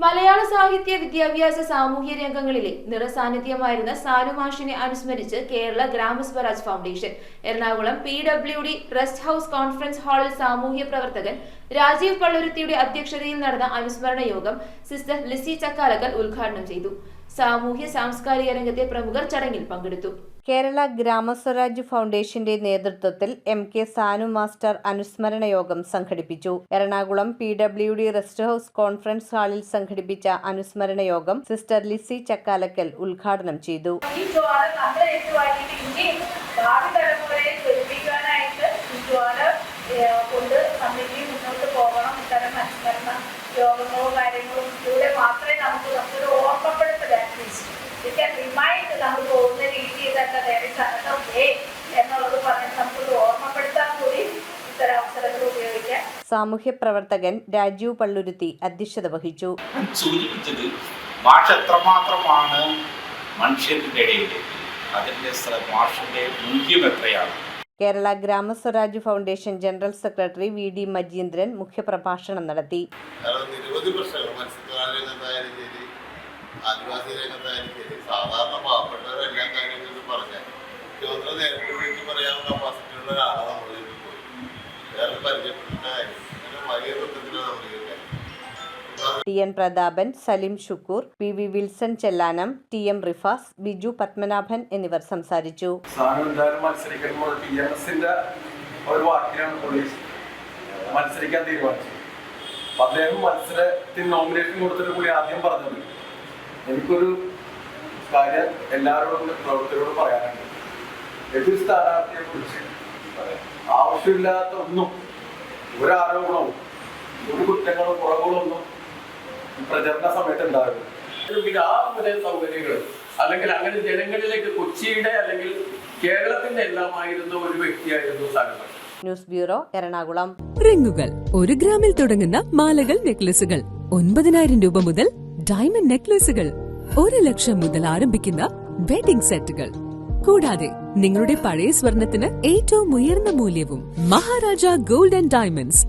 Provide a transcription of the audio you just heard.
മലയാള സാഹിത്യ വിദ്യാഭ്യാസ സാമൂഹ്യ രംഗങ്ങളിലെ നിറസാന്നിധ്യമായിരുന്ന സാനുമാഷിനെ അനുസ്മരിച്ച് Kerala GramSwaraj foundation Ernakulam PWD rest house conference ഹാളിൽ സാമൂഹ്യ പ്രവർത്തകൻ രാജീവ് പള്ളുരുത്തിയുടെ അധ്യക്ഷതയിൽ നടന്ന അനുസ്മരണ യോഗം സിസ്റ്റർ ലിസി ചക്കാലക്കൽ ഉദ്ഘാടനം ചെയ്തു. സാമൂഹ്യ സാംസ്കാരിക രംഗത്തെ പ്രമുഖർ ചടങ്ങിൽ പങ്കെടുത്തു. കേരള ഗ്രാമസ്വരാജ് ഫൗണ്ടേഷന്റെ നേതൃത്വത്തിൽ MK സാനു മാസ്റ്റർ അനുസ്മരണ യോഗം സംഘടിപ്പിച്ചു. Ernakulam PWD rest house conference ഹാളിൽ സംഘടിപ്പിച്ച അനുസ്മരണ യോഗം സിസ്റ്റർ ലിസി ചക്കാലക്കൽ ഉദ്ഘാടനം ചെയ്തു. യോഗങ്ങളോ കാര്യങ്ങളും ഇതിലൂടെ മാത്രമേ നമുക്കൊരു ഓർമ്മപ്പെടുത്തൽ നമ്മൾ പോകുന്ന രീതിയിൽ എന്നുള്ളത് പറഞ്ഞിട്ട് നമുക്കൊരു ഓർമ്മപ്പെടുത്താൻ കൂടി ഇത്തരം അവസരങ്ങൾ ഉപയോഗിക്കാം. സാമൂഹ്യ പ്രവർത്തകൻ രാജീവ് പള്ളുരുത്തി അധ്യക്ഷത വഹിച്ചു. സൂചിപ്പിച്ചത് ഭാഷ എത്രമാത്രമാണ് മനുഷ്യരുടെ ഇടയിൽ, അതിന്റെ ഭാഷയുടെ മൂല്യം എത്രയാണ്. Kerala GramSwaraj foundation general secretary VD Majeendran മുഖ്യപ്രഭാഷണം നടത്തി. നിരവധി പ്രശ്നങ്ങൾ മത്സ്യത്തൊഴിലാളി രംഗത്തായാലും ശരി, ആദിവാസി രംഗത്തായാലും ശരി, സാധാരണ പാവപ്പെട്ടവരെല്ലാ കാര്യങ്ങളും പറഞ്ഞാൽ മുഖ്യമന്ത്രി നേരിട്ട് വിളിച്ച് പറയാനുള്ള കപ്പാസിറ്റിയുള്ള ഒരാളാണ് നമ്മൾ പോയി വേറെ പരിചയപ്പെട്ട കാര്യം വലിയ ബന്ധത്തിലാണ് നമ്മൾ TN Prathapan, Salim Shukkur, PV Wilson Chellanam, TM Rifas, Biju Padmanabhan എന്നിവർ സംസാരിച്ചു. മത്സരിക്കുമ്പോൾ TMSന്റെ ഒരു വാക്കിനാണ് പോലീസ് മത്സരിക്കാൻ തീരുമാനിച്ചത്. അദ്ദേഹം മത്സരത്തിന് നോമിനേഷൻ കൊടുത്തിട്ട് കൂടി ആദ്യം പറഞ്ഞത്, എനിക്കൊരു കാര്യം എല്ലാവരോടും പ്രവർത്തകരോട് പറയാനുണ്ട്. എതിർ സ്ഥാനാർത്ഥിയെ കുറിച്ച് ആവശ്യമില്ലാത്ത ഒന്നും, ഒരു ആരോപണവും ഒരു കുറ്റങ്ങളും കുറവുകളും ഒന്നും പ്രചരണ സമയത്ത് ഉണ്ടാകും. ആ സൗകര്യങ്ങൾ അല്ലെങ്കിൽ അങ്ങനെ ജനങ്ങളിലേക്ക് കൊച്ചിയുടെ അല്ലെങ്കിൽ കേരളത്തിന്റെ എല്ലാമായിരുന്ന ഒരു വ്യക്തിയായിരുന്നു സാനുമാഷ്. News bureau, Ernakulam. റിങ്ങുകൾ 1 ഗ്രാമിൽ തുടങ്ങുന്ന മാലകൾ, നെക്ലസുകൾ 9,000 രൂപ മുതൽ ഡയമണ്ട് നെക്ലസുകൾ 1 ലക്ഷം മുതൽ ആരംഭിക്കുന്ന വെഡിംഗ് സെറ്റുകൾ, കൂടാതെ നിങ്ങളുടെ പഴയ സ്വർണത്തിന് ഏറ്റവും ഉയർന്ന മൂല്യവും. Maharaja gold and diamonds,